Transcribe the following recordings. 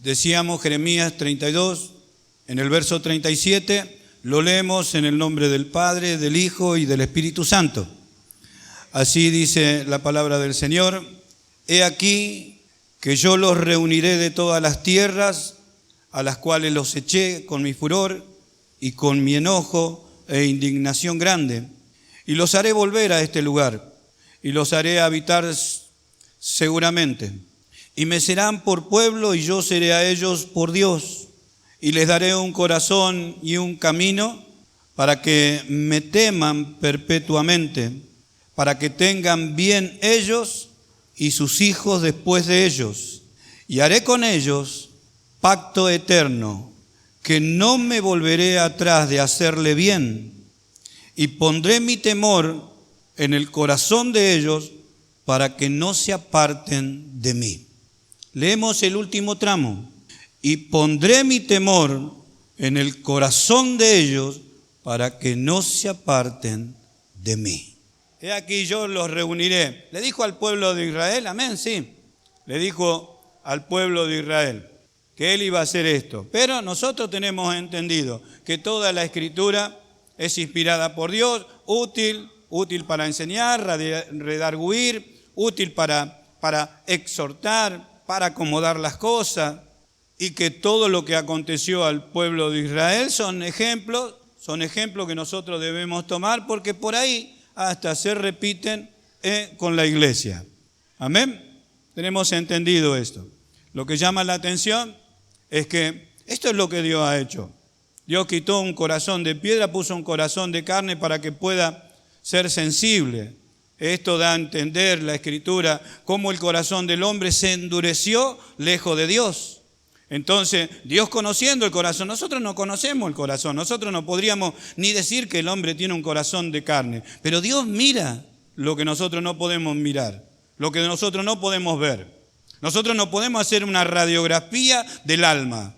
Decíamos Jeremías 32, en el verso 37, lo leemos en el nombre del Padre, del Hijo y del Espíritu Santo. Así dice la palabra del Señor: he aquí que yo los reuniré de todas las tierras a las cuales los eché con mi furor y con mi enojo e indignación grande, y los haré volver a este lugar, y los haré habitar seguramente, y me serán por pueblo, y yo seré a ellos por Dios, y les daré un corazón y un camino para que me teman perpetuamente, para que tengan bien ellos y sus hijos después de ellos, y haré con ellos pacto eterno, que no me volveré atrás de hacerle bien, y pondré mi temor en el corazón de ellos para que no se aparten de mí. Leemos el último tramo: y pondré mi temor en el corazón de ellos para que no se aparten de mí. He aquí yo los reuniré. Le dijo al pueblo de Israel, amén, sí. Le dijo al pueblo de Israel que él iba a hacer esto. Pero nosotros tenemos entendido que toda la Escritura es inspirada por Dios, útil para enseñar, redarguir, útil para exhortar, para acomodar las cosas, y que todo lo que aconteció al pueblo de Israel son ejemplos que nosotros debemos tomar, porque por ahí hasta se repiten con la iglesia. Amén. Tenemos entendido esto. Lo que llama la atención es que esto es lo que Dios ha hecho. Dios quitó un corazón de piedra, puso un corazón de carne para que pueda ser sensible. Esto da a entender la Escritura cómo el corazón del hombre se endureció lejos de Dios. Entonces, Dios conociendo el corazón, nosotros no conocemos el corazón, nosotros no podríamos ni decir que el hombre tiene un corazón de carne, pero Dios mira lo que nosotros no podemos mirar, lo que nosotros no podemos ver. Nosotros no podemos hacer una radiografía del alma,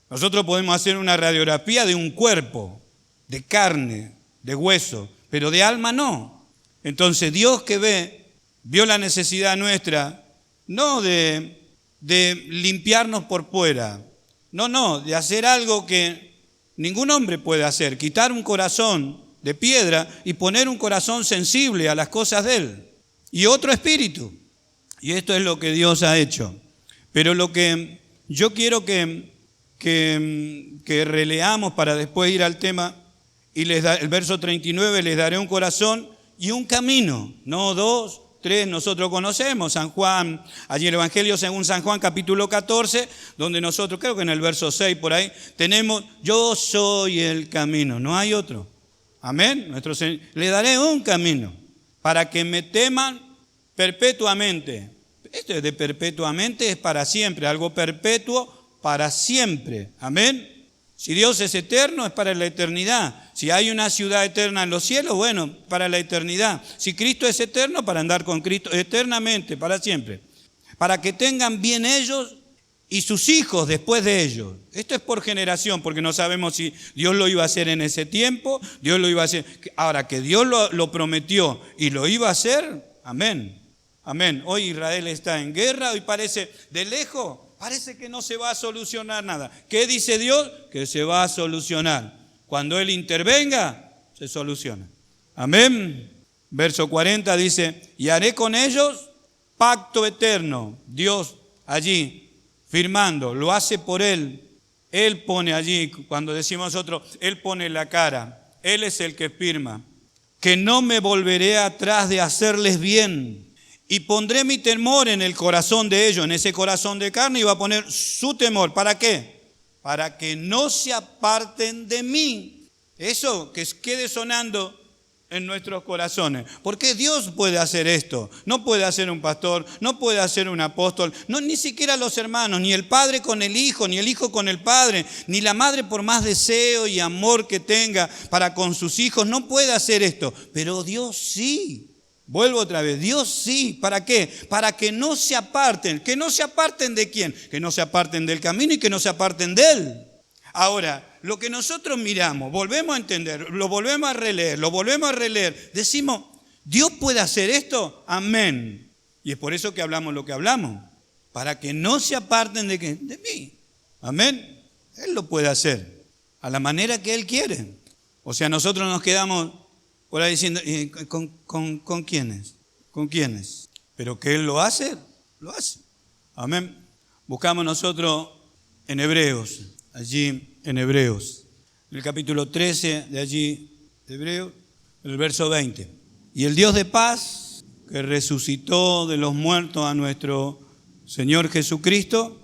nosotros podemos hacer una radiografía de un cuerpo, de carne, de hueso, pero de alma no. Entonces Dios que vio la necesidad nuestra, no de limpiarnos por fuera, no, de hacer algo que ningún hombre puede hacer, quitar un corazón de piedra y poner un corazón sensible a las cosas de Él, y otro espíritu. Y esto es lo que Dios ha hecho. Pero lo que yo quiero que releamos para después ir al tema, y el verso 39, les daré un corazón y un camino, no dos, tres, nosotros conocemos, San Juan, allí el Evangelio según San Juan capítulo 14, donde nosotros, creo que en el verso 6 por ahí, tenemos, yo soy el camino, no hay otro. Amén. Nuestro Señor, le daré un camino para que me teman perpetuamente. Esto de perpetuamente es para siempre, algo perpetuo para siempre. Amén. Si Dios es eterno, es para la eternidad. Si hay una ciudad eterna en los cielos, bueno, para la eternidad. Si Cristo es eterno, para andar con Cristo eternamente, para siempre. Para que tengan bien ellos y sus hijos después de ellos. Esto es por generación, porque no sabemos si Dios lo iba a hacer en ese tiempo, Dios lo iba a hacer. Ahora, que Dios lo prometió y lo iba a hacer, amén. Amén. Hoy Israel está en guerra, hoy parece de lejos. Parece que no se va a solucionar nada. ¿Qué dice Dios? Que se va a solucionar. Cuando Él intervenga, se soluciona. Amén. Verso 40 dice, y haré con ellos pacto eterno. Dios allí firmando, lo hace por Él. Él pone allí, cuando decimos nosotros, Él pone la cara. Él es el que firma. Que no me volveré atrás de hacerles bien. Y pondré mi temor en el corazón de ellos, en ese corazón de carne, y va a poner su temor. ¿Para qué? Para que no se aparten de mí. Eso que quede sonando en nuestros corazones. Porque Dios puede hacer esto. No puede hacer un pastor, no puede hacer un apóstol, no, ni siquiera los hermanos, ni el padre con el hijo, ni el hijo con el padre, ni la madre por más deseo y amor que tenga para con sus hijos, no puede hacer esto. Pero Dios sí. Vuelvo otra vez, Dios sí, ¿para qué? Para que no se aparten. ¿Que no se aparten de quién? Que no se aparten del camino y que no se aparten de Él. Ahora, lo que nosotros miramos, volvemos a entender, lo volvemos a releer, decimos, ¿Dios puede hacer esto? Amén. Y es por eso que hablamos lo que hablamos, para que no se aparten de ¿qué? De mí. Amén. Él lo puede hacer a la manera que Él quiere. O sea, nosotros nos quedamos por ahí diciendo, ¿con quiénes? ¿Con quiénes? Pero que Él lo hace, lo hace. Amén. Buscamos nosotros en Hebreos, allí en Hebreos, en el capítulo 13 de allí, de Hebreos, el verso 20. Y el Dios de paz, que resucitó de los muertos a nuestro Señor Jesucristo,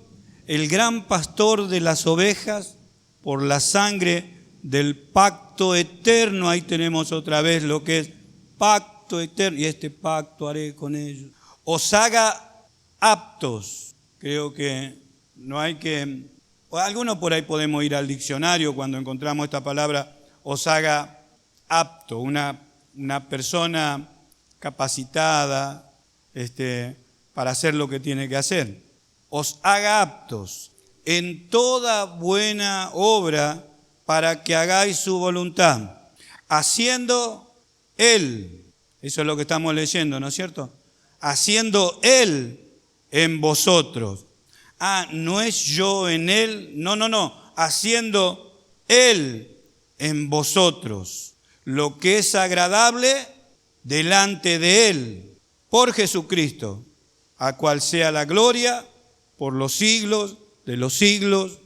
el gran pastor de las ovejas, por la sangre del pacto eterno, ahí tenemos otra vez lo que es pacto eterno, y este pacto haré con ellos, os haga aptos. Creo que no hay que, algunos por ahí podemos ir al diccionario cuando encontramos esta palabra, os haga apto, una persona capacitada para hacer lo que tiene que hacer. Os haga aptos en toda buena obra para que hagáis su voluntad, haciendo Él, eso es lo que estamos leyendo, ¿no es cierto? Haciendo Él en vosotros. No es yo en Él, no, haciendo Él en vosotros lo que es agradable delante de Él, por Jesucristo, a cual sea la gloria por los siglos de los siglos.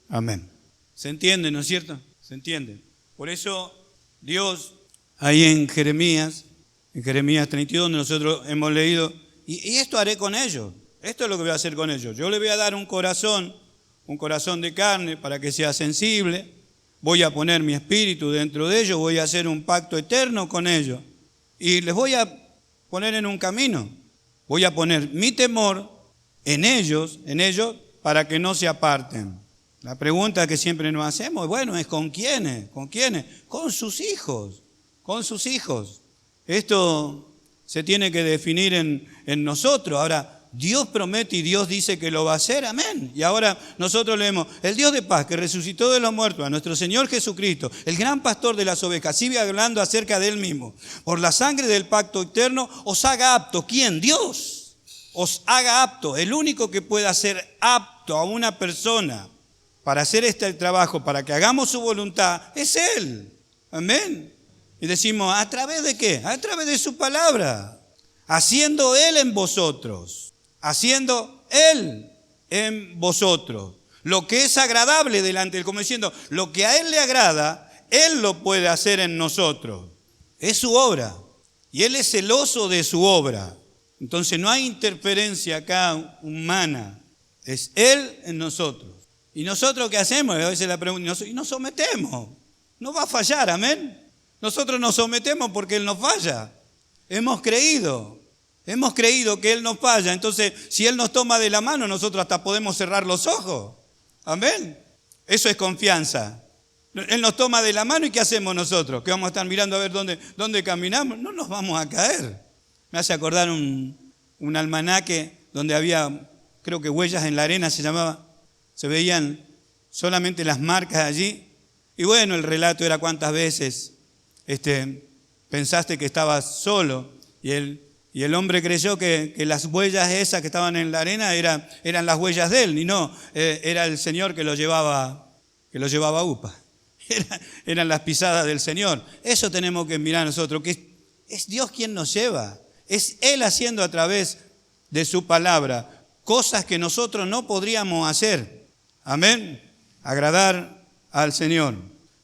Amén. ¿Se entiende, no es cierto? ¿Se entiende? Por eso Dios, ahí en Jeremías 32, donde nosotros hemos leído, y esto haré con ellos, esto es lo que voy a hacer con ellos. Yo les voy a dar un corazón de carne para que sea sensible, voy a poner mi espíritu dentro de ellos, voy a hacer un pacto eterno con ellos, y les voy a poner en un camino, voy a poner mi temor en ellos, para que no se aparten. La pregunta que siempre nos hacemos, bueno, es ¿con quiénes? ¿Con quiénes? Con sus hijos, con sus hijos. Esto se tiene que definir en nosotros. Ahora, Dios promete y Dios dice que lo va a hacer, amén. Y ahora nosotros leemos, el Dios de paz que resucitó de los muertos a nuestro Señor Jesucristo, el gran pastor de las ovejas, sigue hablando acerca de Él mismo. Por la sangre del pacto eterno os haga apto. ¿Quién? Dios. Os haga apto. El único que puede hacer apto a una persona para hacer este trabajo, para que hagamos su voluntad, es Él. Amén. Y decimos, ¿a través de qué? A través de su palabra. Haciendo Él en vosotros. Haciendo Él en vosotros. Lo que es agradable delante de Él, como diciendo, lo que a Él le agrada, Él lo puede hacer en nosotros. Es su obra. Y Él es celoso de su obra. Entonces no hay interferencia acá humana. Es Él en nosotros. ¿Y nosotros qué hacemos? A veces la pregunta, y nos sometemos. No va a fallar, amén. Nosotros nos sometemos porque Él nos falla. Hemos creído que Él nos falla. Entonces, si Él nos toma de la mano, nosotros hasta podemos cerrar los ojos. Amén. Eso es confianza. Él nos toma de la mano y ¿qué hacemos nosotros? ¿Que vamos a estar mirando a ver dónde caminamos? No nos vamos a caer. Me hace acordar un almanaque donde había, creo que huellas en la arena se llamaba. Se veían solamente las marcas allí. Y bueno, el relato era cuántas veces pensaste que estabas solo y el hombre creyó que las huellas esas que estaban en la arena eran las huellas de él, y no, era el Señor que lo llevaba a UPA. Eran las pisadas del Señor. Eso tenemos que mirar nosotros, que es Dios quien nos lleva. Es Él haciendo a través de su palabra cosas que nosotros no podríamos hacer. Amén. Agradar al Señor.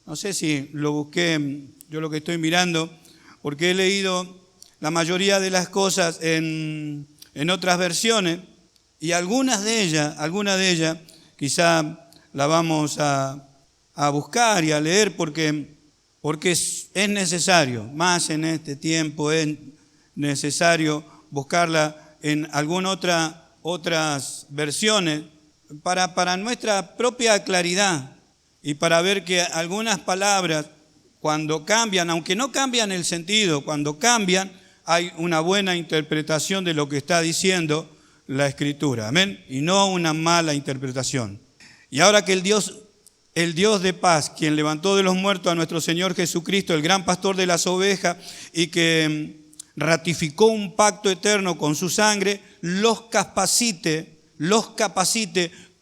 No sé si lo busqué, yo lo que estoy mirando, porque he leído la mayoría de las cosas en otras versiones, y algunas de ellas quizá la vamos a buscar y a leer porque es necesario, más en este tiempo es necesario buscarla en algunas otras versiones para nuestra propia claridad y para ver que algunas palabras cuando cambian, aunque no cambian el sentido, cuando cambian hay una buena interpretación de lo que está diciendo la Escritura, amén, y no una mala interpretación. Y ahora que el Dios de paz, quien levantó de los muertos a nuestro Señor Jesucristo, el gran pastor de las ovejas, y que ratificó un pacto eterno con su sangre, los capacite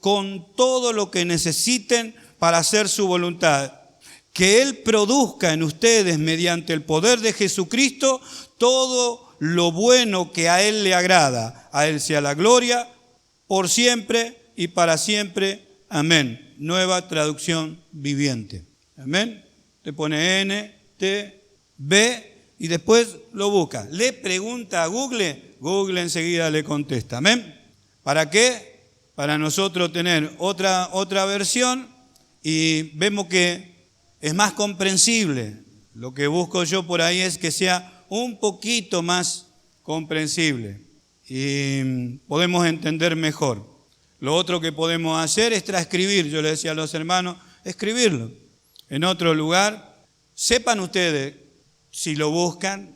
con todo lo que necesiten para hacer su voluntad. Que Él produzca en ustedes, mediante el poder de Jesucristo, todo lo bueno que a Él le agrada. A Él sea la gloria por siempre y para siempre. Amén. Nueva traducción viviente. Amén. Le pone NTV y después lo busca. Le pregunta a Google, Google enseguida le contesta. Amén. ¿Para qué? Para nosotros tener otra versión y vemos que es más comprensible. Lo que busco yo por ahí es que sea un poquito más comprensible y podemos entender mejor. Lo otro que podemos hacer es transcribir. Yo le decía a los hermanos, escribirlo en otro lugar. Sepan ustedes, si lo buscan,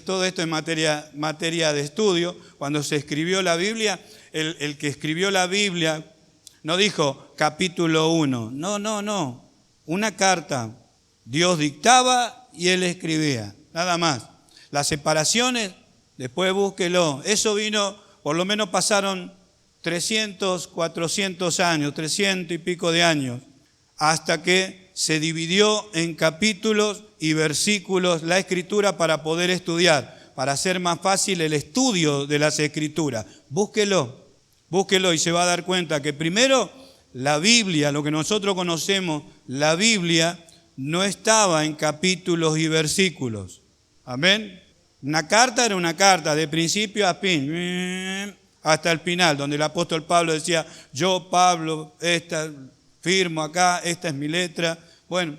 todo esto es materia de estudio. Cuando se escribió la Biblia, el que escribió la Biblia no dijo capítulo 1. No. Una carta. Dios dictaba y Él escribía. Nada más. Las separaciones, después búsquelo. Eso vino, por lo menos pasaron 300, 400 años, 300 y pico de años, hasta que se dividió en capítulos y versículos la Escritura para poder estudiar, para hacer más fácil el estudio de las Escrituras. Búsquelo y se va a dar cuenta que primero la Biblia, lo que nosotros conocemos, la Biblia no estaba en capítulos y versículos. Amén. Una carta era una carta, de principio a fin, hasta el final, donde el apóstol Pablo decía, yo Pablo, firmo acá, esta es mi letra. Bueno,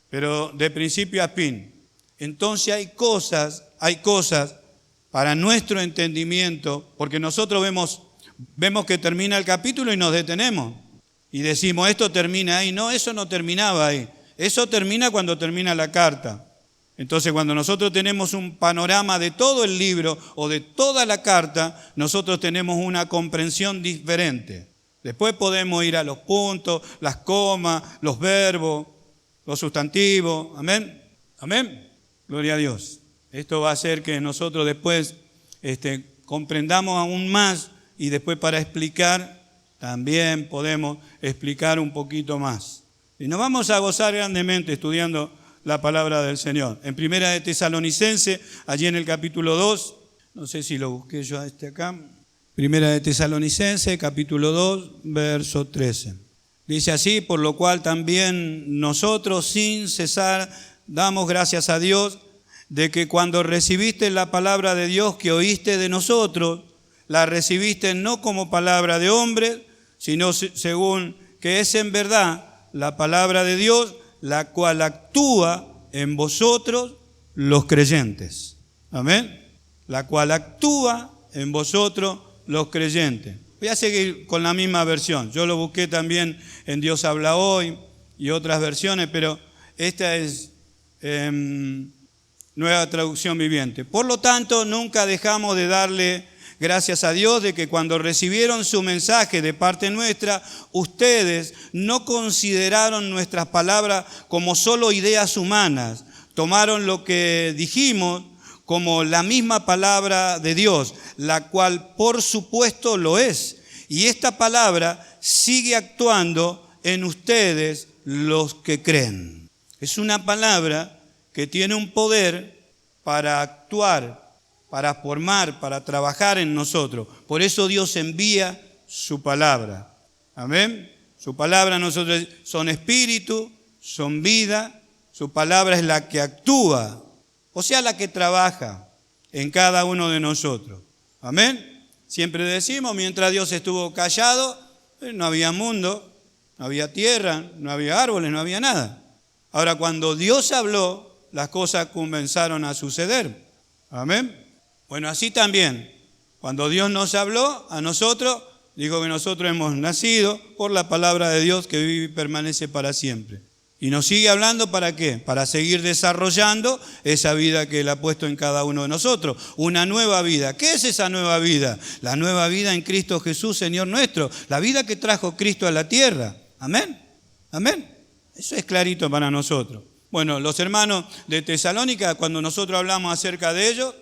pero de principio a fin. Entonces hay cosas para nuestro entendimiento, porque nosotros vemos que termina el capítulo y nos detenemos. Y decimos, esto termina ahí. No, eso no terminaba ahí. Eso termina cuando termina la carta. Entonces, cuando nosotros tenemos un panorama de todo el libro o de toda la carta, nosotros tenemos una comprensión diferente. Después podemos ir a los puntos, las comas, los verbos, los sustantivos. Amén. Amén. Gloria a Dios. Esto va a hacer que nosotros después comprendamos aún más y después para explicar también podemos explicar un poquito más. Y nos vamos a gozar grandemente estudiando la palabra del Señor. En Primera de Tesalonicenses, allí en el capítulo 2, no sé si lo busqué yo acá. Primera de Tesalonicenses, capítulo 2, verso 13. Dice así, por lo cual también nosotros sin cesar damos gracias a Dios de que cuando recibiste la palabra de Dios que oíste de nosotros, la recibiste no como palabra de hombre, sino según que es en verdad la palabra de Dios, la cual actúa en vosotros los creyentes. Amén. La cual actúa en vosotros los creyentes. Voy a seguir con la misma versión. Yo lo busqué también en Dios habla hoy y otras versiones, pero esta es Nueva Traducción Viviente. Por lo tanto, nunca dejamos de darle gracias a Dios de que cuando recibieron su mensaje de parte nuestra, ustedes no consideraron nuestras palabras como solo ideas humanas. Tomaron lo que dijimos como la misma palabra de Dios, la cual por supuesto lo es. Y esta palabra sigue actuando en ustedes los que creen. Es una palabra que tiene un poder para actuar, para formar, para trabajar en nosotros. Por eso Dios envía su palabra. Amén. Su palabra a nosotros son espíritu, son vida. Su palabra es la que actúa, o sea, la que trabaja en cada uno de nosotros. Amén. Siempre decimos, mientras Dios estuvo callado, no había mundo, no había tierra, no había árboles, no había nada. Ahora, cuando Dios habló, las cosas comenzaron a suceder. Amén. Bueno, así también, cuando Dios nos habló a nosotros, dijo que nosotros hemos nacido por la palabra de Dios que vive y permanece para siempre. Y nos sigue hablando ¿para qué? Para seguir desarrollando esa vida que Él ha puesto en cada uno de nosotros. Una nueva vida. ¿Qué es esa nueva vida? La nueva vida en Cristo Jesús, Señor nuestro. La vida que trajo Cristo a la tierra. Amén. Amén. Eso es clarito para nosotros. Bueno, los hermanos de Tesalónica, cuando nosotros hablamos acerca de ellos,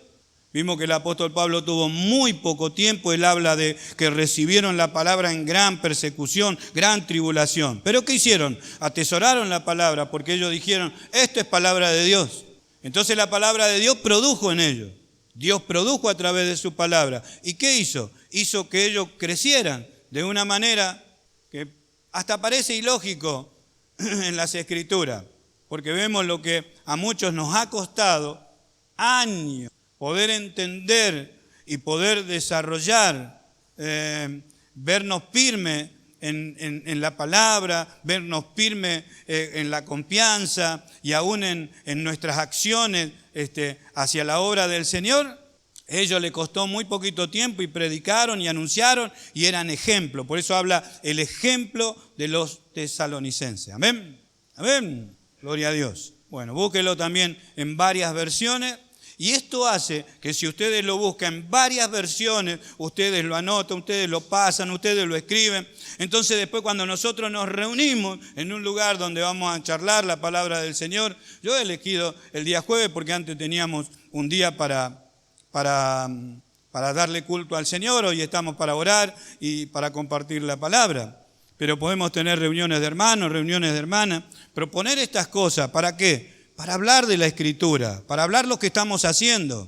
Vimos que el apóstol Pablo tuvo muy poco tiempo. Él habla de que recibieron la palabra en gran persecución, gran tribulación. ¿Pero qué hicieron? Atesoraron la palabra porque ellos dijeron, esto es palabra de Dios. Entonces la palabra de Dios produjo en ellos. Dios produjo a través de su palabra. ¿Y qué hizo? Hizo que ellos crecieran de una manera que hasta parece ilógico en las Escrituras. Porque vemos lo que a muchos nos ha costado años poder entender y poder desarrollar, vernos firmes en la palabra, vernos firmes en la confianza y aún en nuestras acciones hacia la obra del Señor. Ellos les costó muy poquito tiempo y predicaron y anunciaron y eran ejemplo. Por eso habla el ejemplo de los tesalonicenses. Amén. Amén. Gloria a Dios. Bueno, búsquelo también en varias versiones. Y esto hace que si ustedes lo buscan en varias versiones, ustedes lo anotan, ustedes lo pasan, ustedes lo escriben. Entonces después cuando nosotros nos reunimos en un lugar donde vamos a charlar la palabra del Señor, yo he elegido el día jueves porque antes teníamos un día para darle culto al Señor, hoy estamos para orar y para compartir la palabra. Pero podemos tener reuniones de hermanos, reuniones de hermanas, proponer estas cosas, ¿para qué? Para hablar de la Escritura, para hablar lo que estamos haciendo.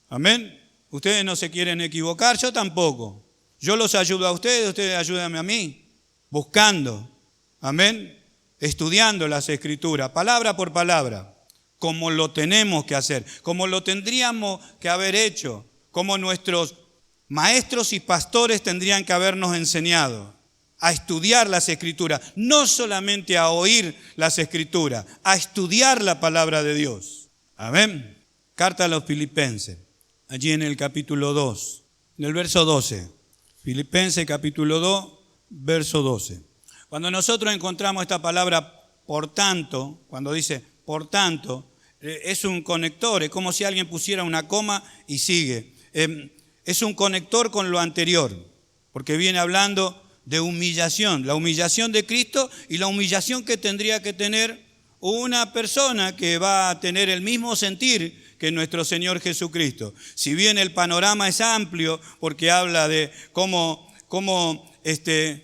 Amén. Ustedes no se quieren equivocar, yo tampoco. Yo los ayudo a ustedes, ustedes ayúdenme a mí. Buscando, amén, estudiando las Escrituras, palabra por palabra, como lo tenemos que hacer, como lo tendríamos que haber hecho, como nuestros maestros y pastores tendrían que habernos enseñado. A estudiar las Escrituras, no solamente a oír las Escrituras, a estudiar la palabra de Dios. Amén. Carta a los Filipenses, allí en el capítulo 2, en el verso 12. Filipenses capítulo 2, verso 12. Cuando nosotros encontramos esta palabra por tanto, cuando dice por tanto, es un conector, es como si alguien pusiera una coma y sigue. Es un conector con lo anterior, porque viene hablando de humillación, la humillación de Cristo y la humillación que tendría que tener una persona que va a tener el mismo sentir que nuestro Señor Jesucristo. Si bien el panorama es amplio porque habla de cómo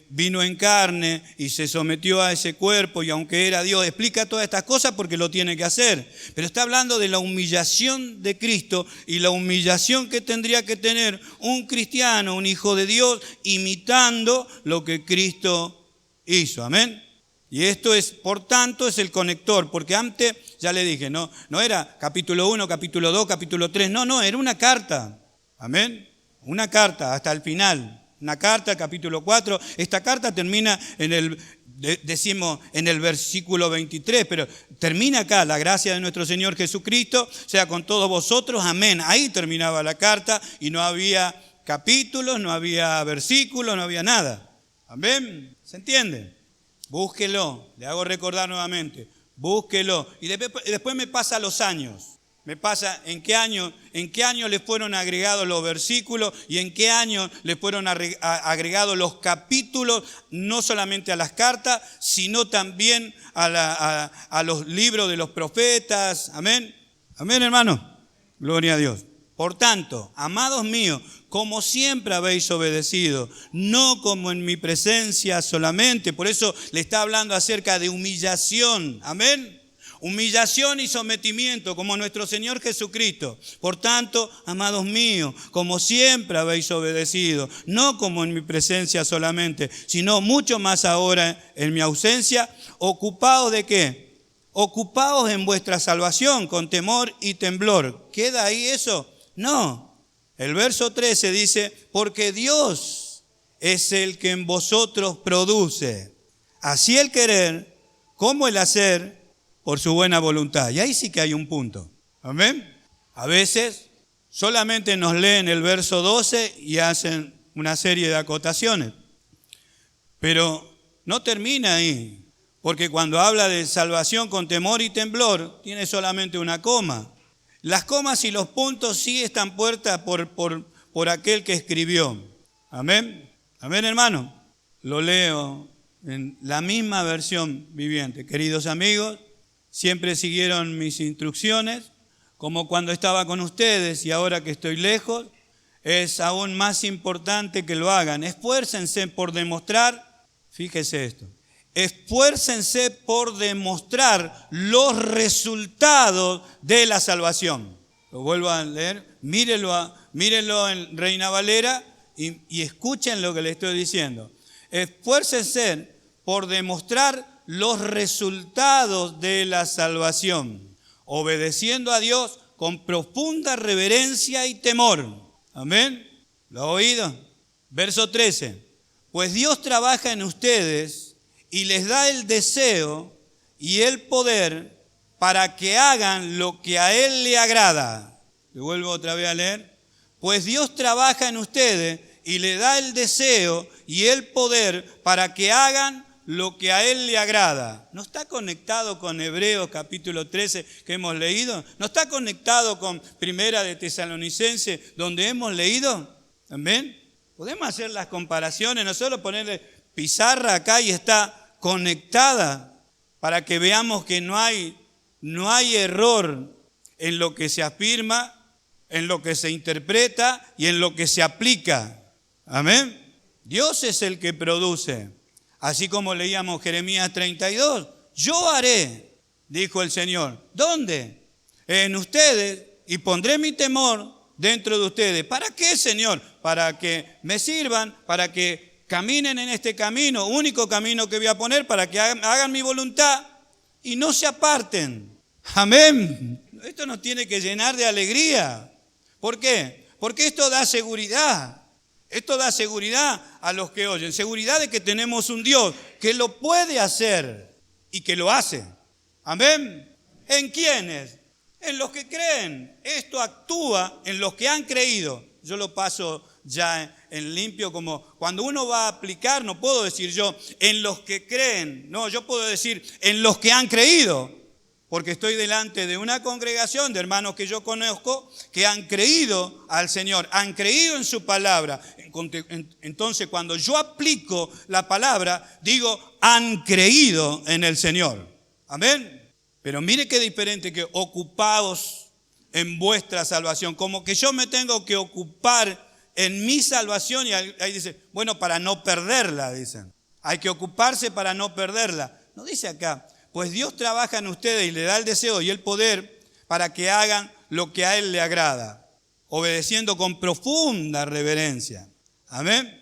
vino en carne y se sometió a ese cuerpo y aunque era Dios, explica todas estas cosas porque lo tiene que hacer. Pero está hablando de la humillación de Cristo y la humillación que tendría que tener un cristiano, un hijo de Dios, imitando lo que Cristo hizo. Amén. Y esto es, por tanto, es el conector, porque antes, ya le dije, no era capítulo 1, capítulo 2, capítulo 3, no, era una carta. Amén. Una carta hasta el final. Una carta, capítulo 4. Esta carta termina decimos en el versículo 23, pero termina acá, la gracia de nuestro Señor Jesucristo sea con todos vosotros, amén. Ahí terminaba la carta y no había capítulos, no había versículos, no había nada. Amén. ¿Se entiende? Búsquelo, le hago recordar nuevamente, búsquelo. Y después me pasa los años. Me pasa en qué año le fueron agregados los versículos y en qué año le fueron agregados los capítulos, no solamente a las cartas, sino también a los libros de los profetas. Amén. Amén, hermano. Gloria a Dios. Por tanto, amados míos, como siempre habéis obedecido, no como en mi presencia solamente. Por eso le está hablando acerca de humillación. Amén. Humillación y sometimiento como nuestro Señor Jesucristo. Por tanto, amados míos, como siempre habéis obedecido, no como en mi presencia solamente, sino mucho más ahora en mi ausencia, ocupados ¿de qué? Ocupados en vuestra salvación con temor y temblor. ¿Queda ahí eso? No. El verso 13 dice, porque Dios es el que en vosotros produce, así el querer como el hacer, por su buena voluntad. Y ahí sí que hay un punto. Amén. A veces solamente nos leen el verso 12 y hacen una serie de acotaciones. Pero no termina ahí. Porque cuando habla de salvación con temor y temblor, tiene solamente una coma. Las comas y los puntos sí están puestas por aquel que escribió. Amén. Amén, hermano. Lo leo en la misma versión viviente. Queridos amigos, siempre siguieron mis instrucciones, como cuando estaba con ustedes y ahora que estoy lejos, es aún más importante que lo hagan. Esfuércense por demostrar, fíjese esto, esfuércense por demostrar los resultados de la salvación. Lo vuelvo a leer, mírenlo en Reina Valera y escuchen lo que le estoy diciendo. Esfuércense por demostrar los resultados de la salvación, obedeciendo a Dios con profunda reverencia y temor. Amén. ¿Lo ha oído? Verso 13. Pues Dios trabaja en ustedes y les da el deseo y el poder para que hagan lo que a Él le agrada. Le vuelvo otra vez a leer. Pues Dios trabaja en ustedes y le da el deseo y el poder para que hagan lo que a Él le agrada. ¿No está conectado con Hebreos capítulo 13 que hemos leído? ¿No está conectado con Primera de Tesalonicenses donde hemos leído? ¿Amén? Podemos hacer las comparaciones, no solo ponerle pizarra acá y está conectada para que veamos que no hay error en lo que se afirma, en lo que se interpreta y en lo que se aplica. Amén. Dios es el que produce. Así como leíamos Jeremías 32, yo haré, dijo el Señor. ¿Dónde? En ustedes, y pondré mi temor dentro de ustedes. ¿Para qué, Señor? Para que me sirvan, para que caminen en este camino, único camino que voy a poner, para que hagan mi voluntad y no se aparten. Amén. Esto nos tiene que llenar de alegría. ¿Por qué? Porque esto da seguridad. Esto da seguridad a los que oyen, seguridad de que tenemos un Dios que lo puede hacer y que lo hace. Amén. ¿En quiénes? En los que creen. Esto actúa en los que han creído. Yo lo paso ya en limpio, como cuando uno va a aplicar, no puedo decir yo en los que creen, no, yo puedo decir en los que han creído. Porque estoy delante de una congregación de hermanos que yo conozco que han creído al Señor, han creído en su palabra. Entonces, cuando yo aplico la palabra, digo, han creído en el Señor. Amén. Pero mire qué diferente que ocupaos en vuestra salvación. Como que yo me tengo que ocupar en mi salvación y ahí dice, bueno, para no perderla, dicen. Hay que ocuparse para no perderla. No dice acá. Pues Dios trabaja en ustedes y le da el deseo y el poder para que hagan lo que a Él le agrada, obedeciendo con profunda reverencia. Amén.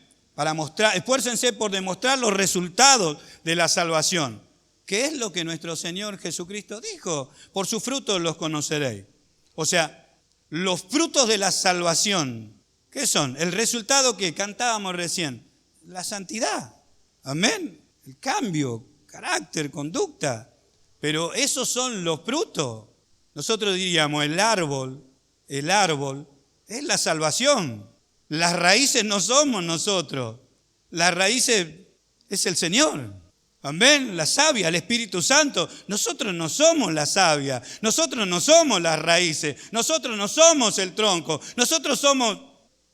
Esfuércense por demostrar los resultados de la salvación. ¿Qué es lo que nuestro Señor Jesucristo dijo? Por sus frutos los conoceréis. O sea, los frutos de la salvación, ¿qué son? El resultado que cantábamos recién, la santidad. Amén. El cambio. Carácter, conducta, pero esos son los frutos. Nosotros diríamos el árbol es la salvación. Las raíces no somos nosotros, las raíces es el Señor. Amén, la savia, el Espíritu Santo. Nosotros no somos la savia, nosotros no somos las raíces, nosotros no somos el tronco, nosotros somos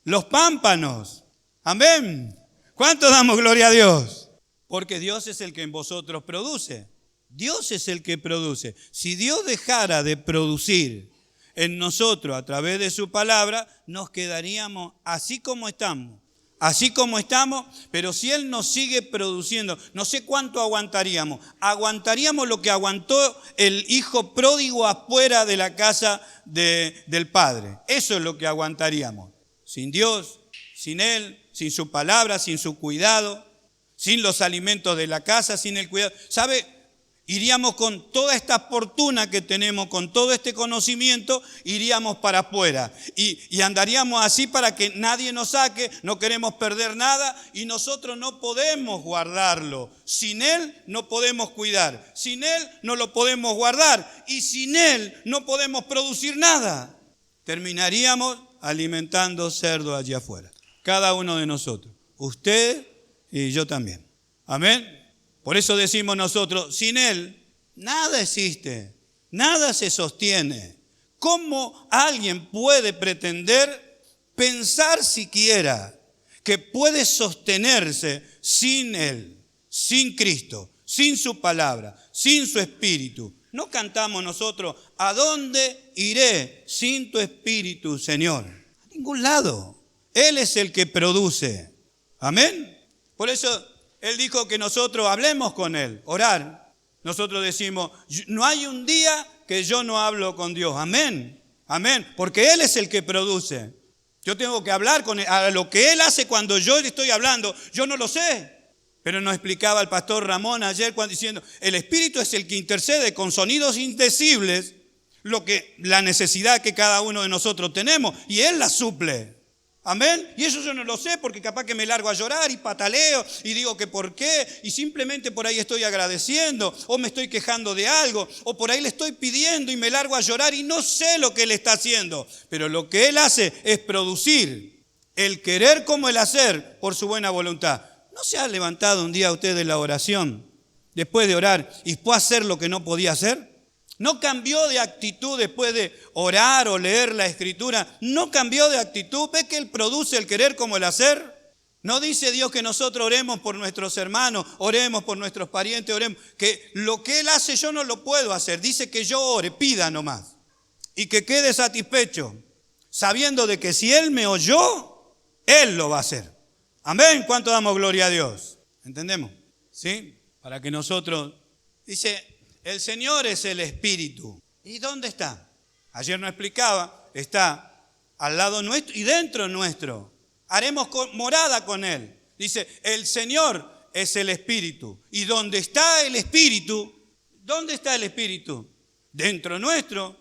los pámpanos. Amén. ¿Cuánto damos gloria a Dios? Porque Dios es el que en vosotros produce. Dios es el que produce. Si Dios dejara de producir en nosotros a través de su palabra, nos quedaríamos así como estamos. Así como estamos, pero si Él nos sigue produciendo, no sé cuánto aguantaríamos. Aguantaríamos lo que aguantó el hijo pródigo afuera de la casa del Padre. Eso es lo que aguantaríamos. Sin Dios, sin Él, sin su palabra, sin su cuidado. Sin los alimentos de la casa, sin el cuidado. ¿Sabe? Iríamos con toda esta fortuna que tenemos, con todo este conocimiento, iríamos para afuera. Y andaríamos así para que nadie nos saque, no queremos perder nada y nosotros no podemos guardarlo. Sin Él no podemos cuidar, sin Él no lo podemos guardar y sin Él no podemos producir nada. Terminaríamos alimentando cerdo allá afuera. Cada uno de nosotros. Usted y yo también. Amén. Por eso decimos nosotros, sin Él nada existe, nada se sostiene. ¿Cómo alguien puede pretender pensar siquiera que puede sostenerse sin Él, sin Cristo, sin su palabra, sin su Espíritu? No cantamos nosotros, ¿a dónde iré sin tu espíritu, Señor? A ningún lado. Él es el que produce. Amén. Por eso Él dijo que nosotros hablemos con Él, orar. Nosotros decimos, no hay un día que yo no hablo con Dios. Amén. Amén. Porque Él es el que produce. Yo tengo que hablar con Él. A lo que Él hace cuando yo estoy hablando, yo no lo sé. Pero nos explicaba el pastor Ramón ayer cuando diciendo, el Espíritu es el que intercede con sonidos indecibles la necesidad que cada uno de nosotros tenemos y Él la suple. Amén. Y eso yo no lo sé porque capaz que me largo a llorar y pataleo y digo que por qué y simplemente por ahí estoy agradeciendo o me estoy quejando de algo o por ahí le estoy pidiendo y me largo a llorar y no sé lo que Él está haciendo. Pero lo que Él hace es producir el querer como el hacer por su buena voluntad. ¿No se ha levantado un día usted de la oración después de orar y fue a hacer lo que no podía hacer? ¿No cambió de actitud después de orar o leer la Escritura? ¿No cambió de actitud? ¿Ve que Él produce el querer como el hacer? ¿No dice Dios que nosotros oremos por nuestros hermanos, oremos por nuestros parientes, oremos? Que lo que Él hace yo no lo puedo hacer. Dice que yo ore, pida nomás. Y que quede satisfecho, sabiendo de que si Él me oyó, Él lo va a hacer. Amén. ¿Cuánto damos gloria a Dios? ¿Entendemos? ¿Sí? Para que nosotros, dice, el Señor es el Espíritu. ¿Y dónde está? Ayer nos explicaba, está al lado nuestro y dentro nuestro. Haremos morada con Él. Dice, el Señor es el Espíritu. ¿Y dónde está el Espíritu? ¿Dónde está el Espíritu? Dentro nuestro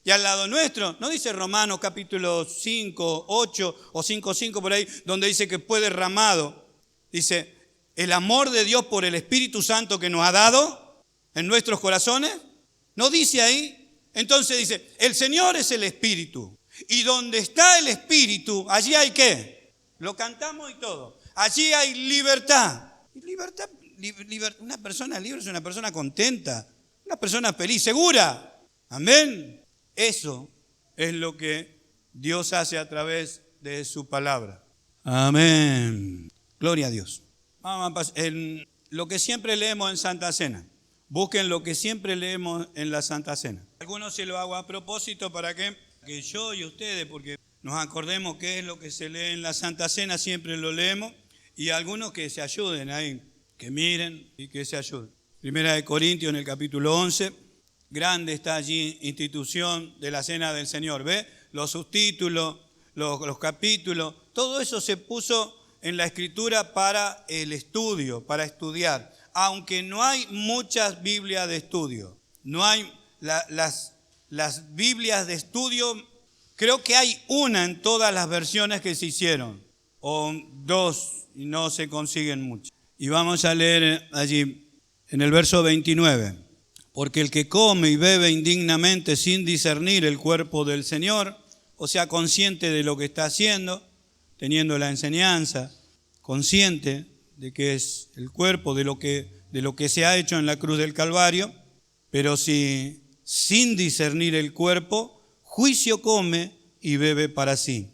y al lado nuestro. ¿No dice Romanos capítulo 5, 8 o 5, 5 por ahí, donde dice que fue derramado? Dice, el amor de Dios por el Espíritu Santo que nos ha dado en nuestros corazones. ¿No dice ahí? Entonces dice, el Señor es el Espíritu. Y donde está el Espíritu, allí hay ¿qué? Lo cantamos y todo. Allí hay libertad. Y libertad, una persona libre es una persona contenta, una persona feliz, segura. Amén. Eso es lo que Dios hace a través de su palabra. Amén. Gloria a Dios. Vamos a pasar en lo que siempre leemos en Santa Cena. Busquen lo que siempre leemos en la Santa Cena. Algunos se lo hago a propósito para que yo y ustedes, porque nos acordemos qué es lo que se lee en la Santa Cena, siempre lo leemos, y algunos que se ayuden ahí, que miren y que se ayuden. Primera de Corintios en el capítulo 11, grande está allí institución de la Cena del Señor. ¿Ve? Los subtítulos, los capítulos, todo eso se puso en la Escritura para el estudio, para estudiar. Aunque no hay muchas Biblias de estudio, no hay las Biblias de estudio, creo que hay una en todas las versiones que se hicieron, o dos, y no se consiguen muchas. Y vamos a leer allí en el verso 29. Porque el que come y bebe indignamente sin discernir el cuerpo del Señor, o sea, consciente de lo que está haciendo, teniendo la enseñanza, consciente de que es el cuerpo de lo que se ha hecho en la cruz del Calvario, pero si sin discernir el cuerpo, juicio come y bebe para sí.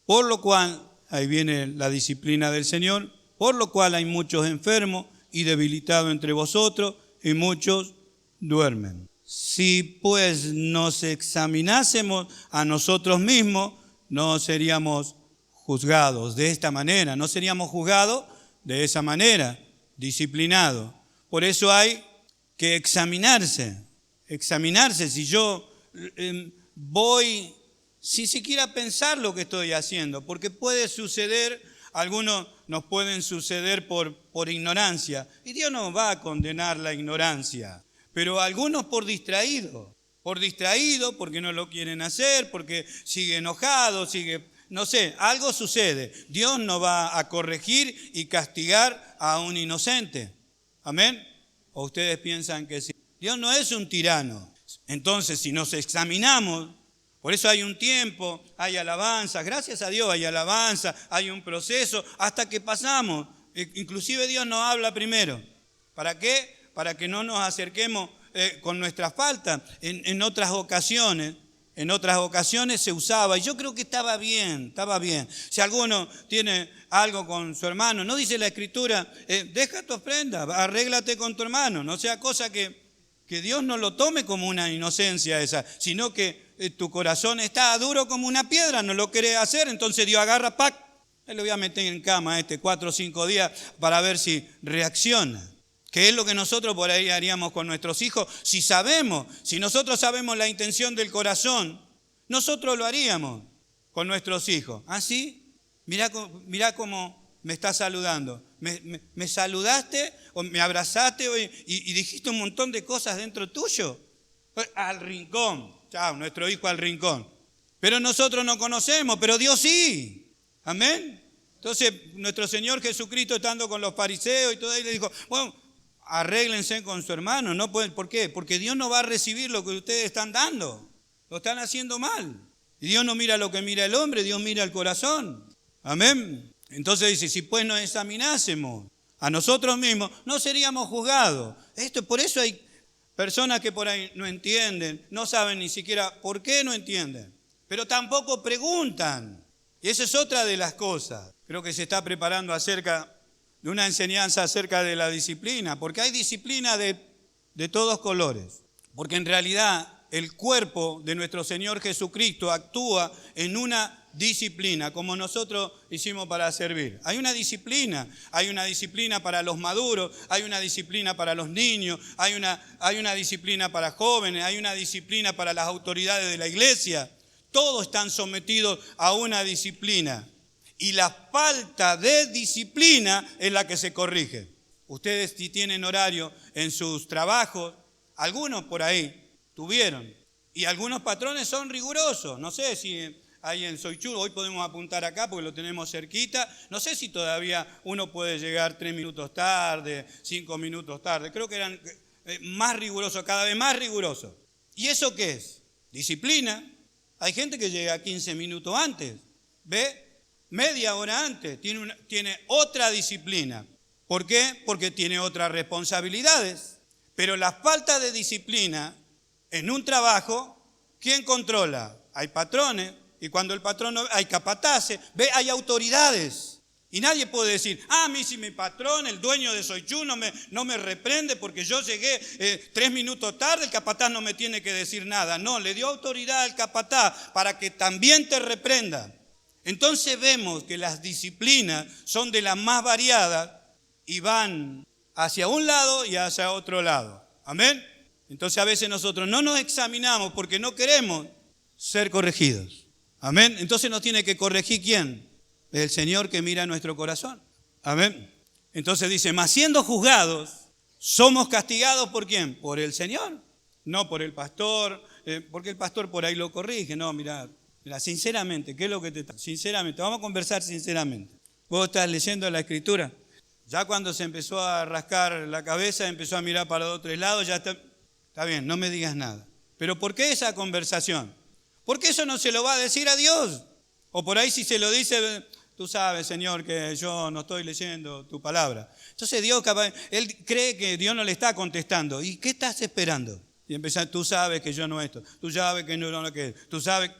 Por lo cual, ahí viene la disciplina del Señor, por lo cual hay muchos enfermos y debilitados entre vosotros, y muchos duermen. Si pues nos examinásemos a nosotros mismos, no seríamos juzgados de esta manera, no seríamos juzgados de esa manera, disciplinado. Por eso hay que examinarse. Si yo voy sin siquiera pensar lo que estoy haciendo, porque puede suceder, algunos nos pueden suceder por ignorancia, y Dios no va a condenar la ignorancia, pero algunos por distraído, porque no lo quieren hacer, porque sigue enojado, no sé, algo sucede. Dios no va a corregir y castigar a un inocente. ¿Amén? ¿O ustedes piensan que sí? Dios no es un tirano. Entonces, si nos examinamos, por eso hay un tiempo, hay alabanza, gracias a Dios hay alabanza, hay un proceso, hasta que pasamos. Inclusive Dios nos habla primero. ¿Para qué? Para que no nos acerquemos con nuestra falta. En otras ocasiones se usaba, y yo creo que estaba bien. Si alguno tiene algo con su hermano, no dice la Escritura, deja tu ofrenda, arréglate con tu hermano, no sea cosa que Que Dios no lo tome como una inocencia esa, sino que tu corazón está duro como una piedra, no lo quiere hacer, entonces Dios agarra, ¡pac! Lo voy a meter en cama 4 o 5 días para ver si reacciona. ¿Qué es lo que nosotros por ahí haríamos con nuestros hijos? Si nosotros sabemos la intención del corazón, nosotros lo haríamos con nuestros hijos. ¿Ah, sí? Mirá cómo me estás saludando. ¿Me saludaste o me abrazaste y dijiste un montón de cosas dentro tuyo? Al rincón. Chao, nuestro hijo al rincón. Pero nosotros no conocemos, pero Dios sí. Amén. Entonces, nuestro Señor Jesucristo, estando con los fariseos y todo ahí, le dijo, bueno, arréglense con su hermano. No pueden, ¿por qué? Porque Dios no va a recibir lo que ustedes están dando. Lo están haciendo mal. Y Dios no mira lo que mira el hombre, Dios mira el corazón. Amén. Entonces dice, si pues nos examinásemos a nosotros mismos, no seríamos juzgados. Por eso hay personas que por ahí no entienden, no saben ni siquiera por qué no entienden, pero tampoco preguntan. Y esa es otra de las cosas. Creo que se está preparando acerca de una enseñanza acerca de la disciplina, porque hay disciplina de todos colores. Porque en realidad el cuerpo de nuestro Señor Jesucristo actúa en una disciplina, como nosotros hicimos para servir. Hay una disciplina para los maduros, hay una disciplina para los niños, hay una disciplina para jóvenes, hay una disciplina para las autoridades de la iglesia. Todos están sometidos a una disciplina. Y la falta de disciplina es la que se corrige. Ustedes, si tienen horario en sus trabajos, algunos por ahí tuvieron. Y algunos patrones son rigurosos. No sé si hay en Soichú, hoy podemos apuntar acá porque lo tenemos cerquita. No sé si todavía uno puede llegar 3 minutos tarde, 5 minutos tarde. Creo que eran más rigurosos, cada vez más rigurosos. ¿Y eso qué es? Disciplina. Hay gente que llega 15 minutos antes. ¿Ve? Media hora antes. Tiene otra disciplina. ¿Por qué? Porque tiene otras responsabilidades. Pero la falta de disciplina en un trabajo, ¿quién controla? Hay patrones. Y cuando el patrón no, hay capataces, hay autoridades. Y nadie puede decir, a mí si mi patrón, el dueño de Soichú, no me reprende porque yo llegué 3 minutos tarde, el capataz no me tiene que decir nada. No, le dio autoridad al capataz para que también te reprenda. Entonces vemos que las disciplinas son de las más variadas y van hacia un lado y hacia otro lado. Amén. Entonces a veces nosotros no nos examinamos porque no queremos ser corregidos. Amén. Entonces nos tiene que corregir ¿quién? El Señor que mira nuestro corazón. Amén. Entonces dice, mas siendo juzgados, somos castigados ¿por quién? Por el Señor. No por el pastor, porque el pastor por ahí lo corrige. No, mira, sinceramente, ¿qué es lo que te está? Sinceramente, vamos a conversar sinceramente. Vos estás leyendo la Escritura. Ya cuando se empezó a rascar la cabeza, empezó a mirar para 2 o 3 lados, ya está bien, no me digas nada. Pero ¿por qué esa conversación? Porque eso no se lo va a decir a Dios. O por ahí si se lo dice, tú sabes, Señor, que yo no estoy leyendo tu palabra. Entonces Dios, él cree que Dios no le está contestando. ¿Y qué estás esperando? Y empieza, tú sabes que yo no esto, tú sabes que no lo que, tú sabes.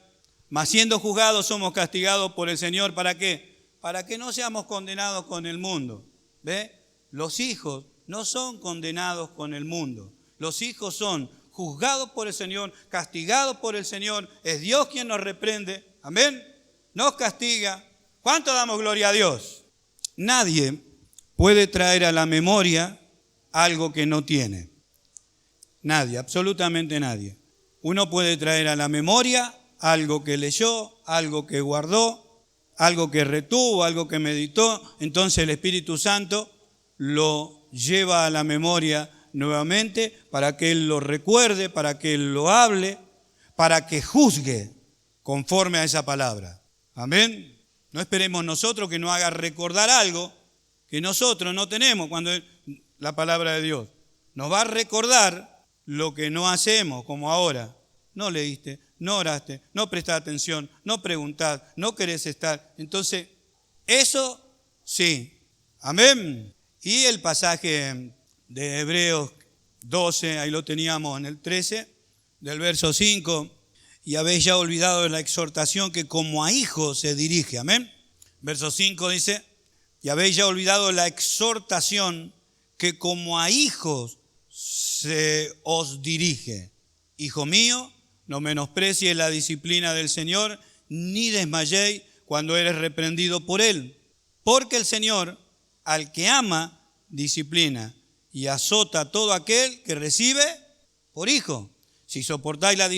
Mas siendo juzgados somos castigados por el Señor. ¿Para qué? Para que no seamos condenados con el mundo. ¿Ve? Los hijos no son condenados con el mundo. Los hijos son juzgados por el Señor, castigados por el Señor. Es Dios quien nos reprende. Amén. Nos castiga. ¿Cuánto damos gloria a Dios? Nadie puede traer a la memoria algo que no tiene. Nadie, absolutamente nadie. Uno puede traer a la memoria algo que leyó, algo que guardó, algo que retuvo, algo que meditó. Entonces el Espíritu Santo lo lleva a la memoria nuevamente para que Él lo recuerde, para que Él lo hable, para que juzgue conforme a esa palabra. Amén. No esperemos nosotros que nos haga recordar algo que nosotros no tenemos cuando la palabra de Dios nos va a recordar lo que no hacemos, como ahora. No leíste, no oraste, no prestaste atención, no preguntás, no querés estar. Entonces, eso sí. Amén. Y el pasaje de Hebreos 12, ahí lo teníamos en el 13, del verso 5. Y habéis ya olvidado la exhortación que como a hijos se dirige. Amén. Verso 5 dice, y habéis ya olvidado la exhortación que como a hijos se os dirige. Hijo mío, no menosprecies la disciplina del Señor, ni desmayéis cuando eres reprendido por Él. Porque el Señor, al que ama, disciplina y azota a todo aquel que recibe por hijo. Si soportáis la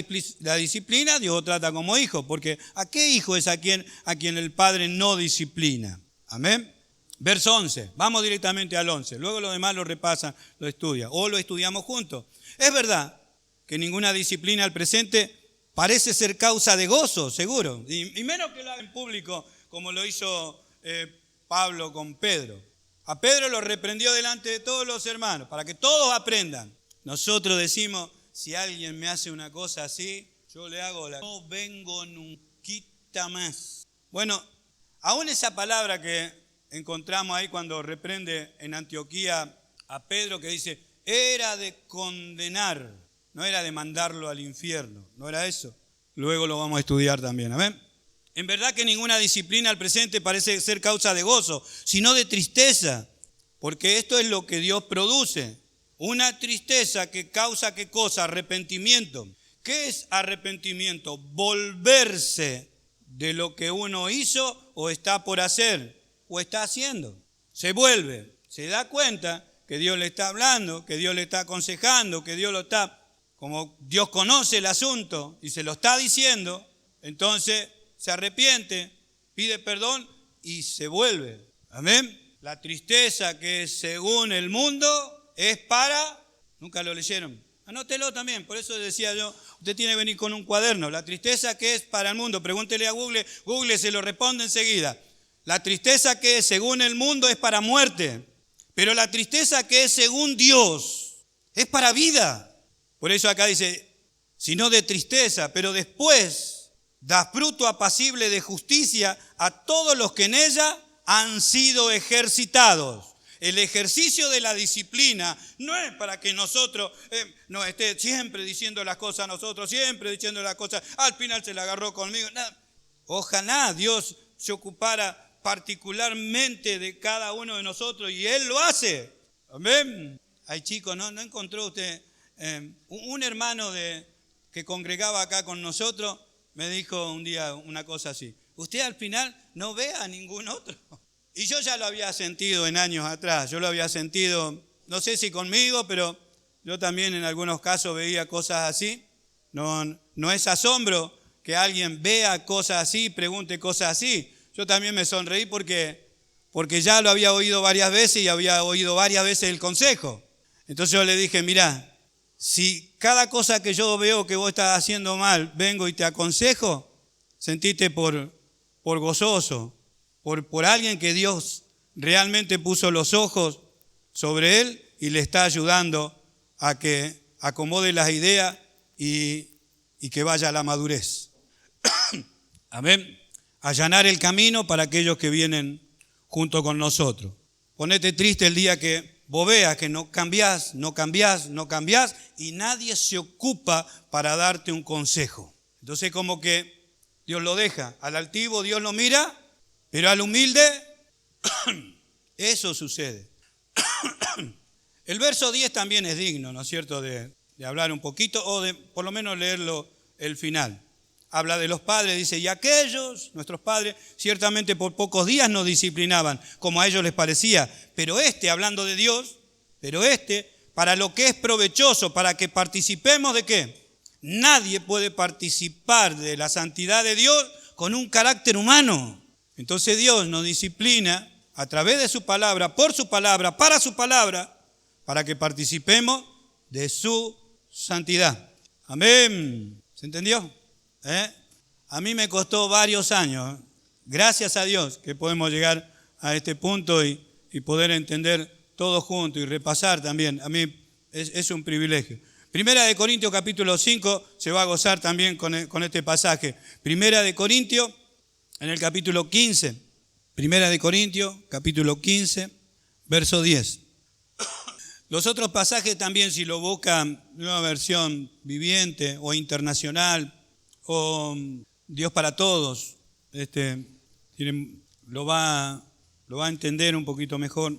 disciplina, Dios os trata como hijo, porque ¿a qué hijo es a quien el Padre no disciplina? Amén. Verso 11, vamos directamente al 11, luego los demás lo repasan, lo estudian, o lo estudiamos juntos. Es verdad que ninguna disciplina al presente parece ser causa de gozo, seguro, y menos que lo haga en público, como lo hizo Pablo con Pedro. A Pedro lo reprendió delante de todos los hermanos, para que todos aprendan. Nosotros decimos, si alguien me hace una cosa así, yo le hago la... No vengo nunca más. Bueno, aún esa palabra que encontramos ahí cuando reprende en Antioquía a Pedro, que dice, era de condenar, no era de mandarlo al infierno, no era eso. Luego lo vamos a estudiar también, amén. En verdad que ninguna disciplina al presente parece ser causa de gozo, sino de tristeza, porque esto es lo que Dios produce. Una tristeza que causa, ¿qué cosa? Arrepentimiento. ¿Qué es arrepentimiento? Volverse de lo que uno hizo o está por hacer o está haciendo. Se vuelve, se da cuenta que Dios le está hablando, que Dios le está aconsejando, que Dios lo está, como Dios conoce el asunto y se lo está diciendo, entonces se arrepiente, pide perdón y se vuelve. Amén. La tristeza que según el mundo es para, nunca lo leyeron, anótelo también, por eso decía yo, usted tiene que venir con un cuaderno. La tristeza que es para el mundo, pregúntele a Google, Google se lo responde enseguida. La tristeza que es según el mundo es para muerte, pero la tristeza que es según Dios es para vida. Por eso acá dice, sino de tristeza, pero después da fruto apacible de justicia a todos los que en ella han sido ejercitados. El ejercicio de la disciplina no es para que nosotros nos esté siempre diciendo las cosas a nosotros, siempre diciendo las cosas, al final se la agarró conmigo. No. Ojalá Dios se ocupara particularmente de cada uno de nosotros y Él lo hace. Amén. Ay, chicos, ¿no encontró usted? Un hermano que congregaba acá con nosotros me dijo un día una cosa así. Usted al final no ve a ningún otro. Y yo ya lo había sentido en años atrás. Yo lo había sentido, no sé si conmigo, pero yo también en algunos casos veía cosas así. No es asombro que alguien vea cosas así, pregunte cosas así. Yo también me sonreí porque ya lo había oído varias veces y había oído varias veces el consejo. Entonces yo le dije, mirá, si cada cosa que yo veo que vos estás haciendo mal, vengo y te aconsejo, sentite por gozoso, por alguien que Dios realmente puso los ojos sobre él y le está ayudando a que acomode las ideas y que vaya a la madurez. Amén. Allanar el camino para aquellos que vienen junto con nosotros. Ponete triste el día que vos veas que no cambiás y nadie se ocupa para darte un consejo. Entonces como que Dios lo deja. Al altivo Dios lo mira, pero al humilde eso sucede. El verso 10 también es digno, ¿no es cierto?, de hablar un poquito o de por lo menos leerlo el final. Habla de los padres, dice, y aquellos, nuestros padres, ciertamente por pocos días nos disciplinaban, como a ellos les parecía, pero hablando de Dios, para lo que es provechoso, para que participemos ¿de qué? Nadie puede participar de la santidad de Dios con un carácter humano. Entonces Dios nos disciplina a través de su palabra, por su palabra, para que participemos de su santidad. Amén. ¿Se entendió? A mí me costó varios años, gracias a Dios, que podemos llegar a este punto y poder entender todo junto y repasar también. A mí es un privilegio. Primera de Corintios capítulo 5 se va a gozar también con este pasaje. Primera de Corintios en el capítulo 15. Primera de Corintios capítulo 15, verso 10. Los otros pasajes también, si lo buscan, nueva versión viviente o internacional, o Dios para todos, lo va a entender un poquito mejor.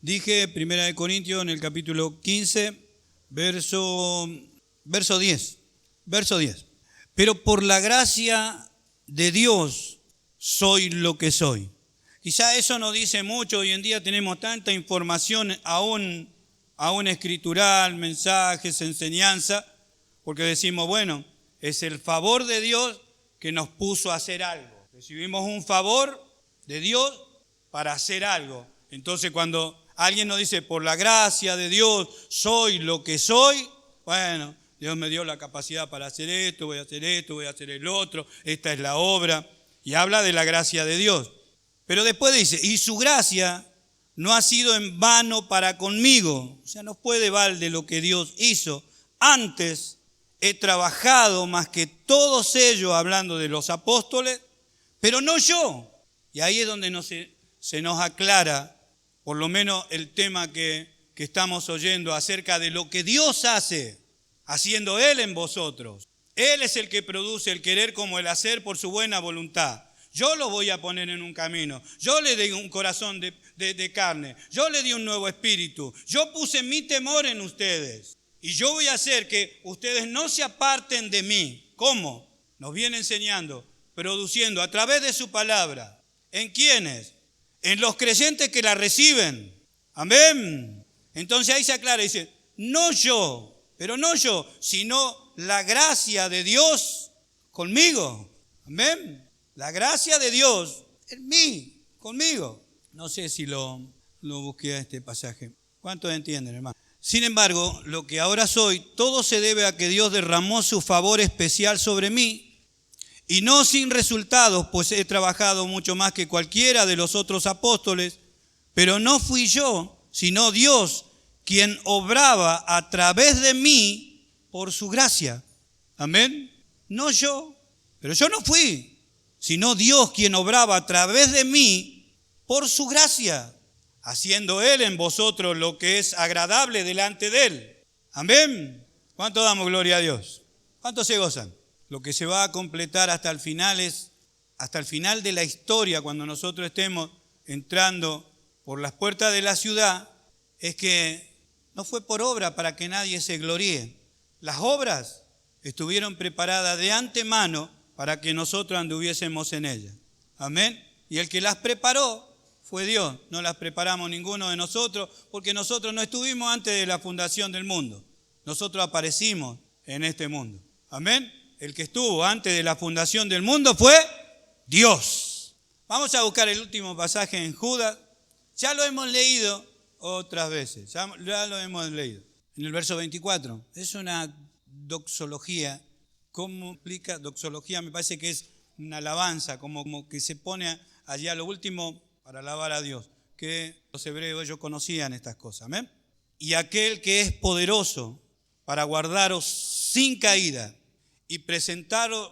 Dije, 1 Corintios en el capítulo 15, verso 10. Verso 10. Pero por la gracia de Dios soy lo que soy. Quizá eso no dice mucho. Hoy en día tenemos tanta información aún escritural, mensajes, enseñanza, porque decimos, bueno, es el favor de Dios que nos puso a hacer algo. Recibimos un favor de Dios para hacer algo. Entonces cuando alguien nos dice, por la gracia de Dios soy lo que soy, bueno, Dios me dio la capacidad para hacer esto, voy a hacer el otro, esta es la obra, y habla de la gracia de Dios. Pero después dice, y su gracia no ha sido en vano para conmigo. O sea, no fue de balde lo que Dios hizo. Antes he trabajado más que todos ellos, hablando de los apóstoles, pero no yo. Y ahí es donde se nos aclara, por lo menos el tema que estamos oyendo acerca de lo que Dios hace, haciendo Él en vosotros. Él es el que produce el querer como el hacer por su buena voluntad. Yo lo voy a poner en un camino. Yo le di un corazón de carne. Yo le di un nuevo espíritu. Yo puse mi temor en ustedes. Y yo voy a hacer que ustedes no se aparten de mí. ¿Cómo? Nos viene enseñando, produciendo a través de su palabra. ¿En quiénes? En los creyentes que la reciben. Amén. Entonces ahí se aclara y dice, no yo, pero no yo, sino la gracia de Dios conmigo. Amén. La gracia de Dios en mí, conmigo. No sé si lo busqué a este pasaje. ¿Cuántos entienden, hermano? Sin embargo, lo que ahora soy, todo se debe a que Dios derramó su favor especial sobre mí, y no sin resultados, pues he trabajado mucho más que cualquiera de los otros apóstoles, pero no fui yo, sino Dios, quien obraba a través de mí por su gracia. Amén. No yo, pero yo no fui, sino Dios quien obraba a través de mí por su gracia, haciendo Él en vosotros lo que es agradable delante de Él. Amén. ¿Cuánto damos gloria a Dios? ¿Cuántos se gozan? Lo que se va a completar hasta el final de la historia, cuando nosotros estemos entrando por las puertas de la ciudad, es que no fue por obra para que nadie se gloríe. Las obras estuvieron preparadas de antemano para que nosotros anduviésemos en ellas. Amén. Y el que las preparó fue Dios. No las preparamos ninguno de nosotros, porque nosotros no estuvimos antes de la fundación del mundo. Nosotros aparecimos en este mundo. Amén. El que estuvo antes de la fundación del mundo fue Dios. Vamos a buscar el último pasaje en Judas. Ya lo hemos leído otras veces. Ya lo hemos leído. En el verso 24. Es una doxología. ¿Cómo explica? Doxología me parece que es una alabanza, como que se pone allá lo último para alabar a Dios, que los hebreos ellos conocían estas cosas. ¿Amén? Y aquel que es poderoso para guardaros sin caída y presentaros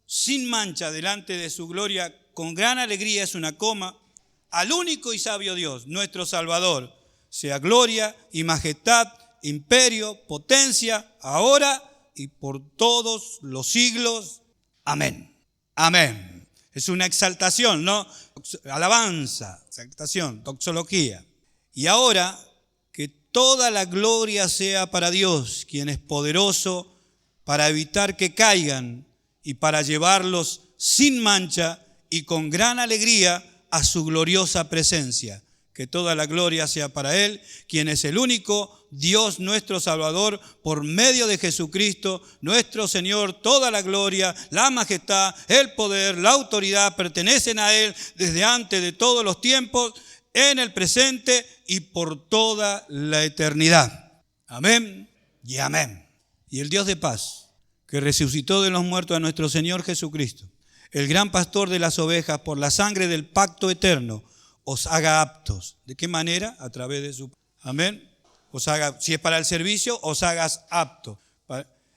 sin mancha delante de su gloria con gran alegría, es una coma, al único y sabio Dios, nuestro Salvador, sea gloria y majestad, imperio, potencia, ahora y por todos los siglos. Amén. Amén. Es una exaltación, ¿no? Alabanza, exaltación, doxología. Y ahora que toda la gloria sea para Dios, quien es poderoso para evitar que caigan y para llevarlos sin mancha y con gran alegría a su gloriosa presencia. Que toda la gloria sea para Él, quien es el único Dios nuestro Salvador, por medio de Jesucristo, nuestro Señor. Toda la gloria, la majestad, el poder, la autoridad pertenecen a Él desde antes de todos los tiempos, en el presente y por toda la eternidad. Amén y amén. Y el Dios de paz, que resucitó de los muertos a nuestro Señor Jesucristo, el gran pastor de las ovejas, por la sangre del pacto eterno, os haga aptos. ¿De qué manera? A través de su... Amén. Os haga, si es para el servicio, os hagas aptos.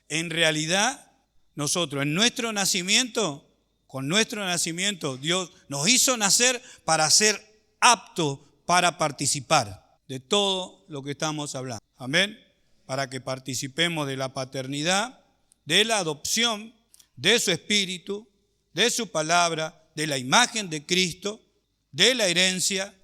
En realidad, nosotros en nuestro nacimiento, con nuestro nacimiento, Dios nos hizo nacer para ser aptos para participar de todo lo que estamos hablando. Amén. Para que participemos de la paternidad, de la adopción, de su espíritu, de su palabra, de la imagen de Cristo, de la herencia,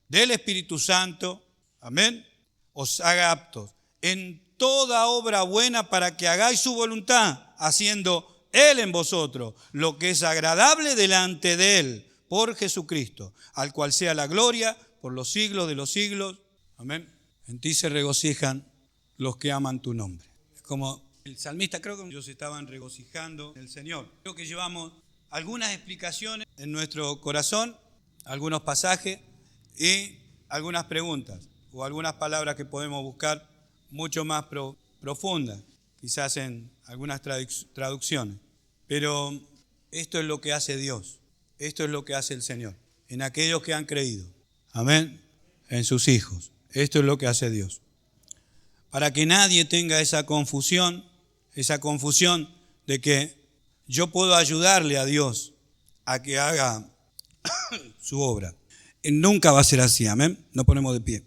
del Espíritu Santo, amén, os haga aptos en toda obra buena para que hagáis su voluntad, haciendo Él en vosotros lo que es agradable delante de Él, por Jesucristo, al cual sea la gloria por los siglos de los siglos. Amén. En ti se regocijan los que aman tu nombre. Es como el salmista, creo que ellos estaban regocijando en el Señor. Creo que llevamos algunas explicaciones en nuestro corazón, algunos pasajes y algunas preguntas o algunas palabras que podemos buscar mucho más profundas, quizás en algunas traducciones. Pero esto es lo que hace Dios, esto es lo que hace el Señor, en aquellos que han creído. Amén, en sus hijos. Esto es lo que hace Dios. Para que nadie tenga esa confusión de que yo puedo ayudarle a Dios a que haga su obra. Nunca va a ser así, amén. Nos ponemos de pie.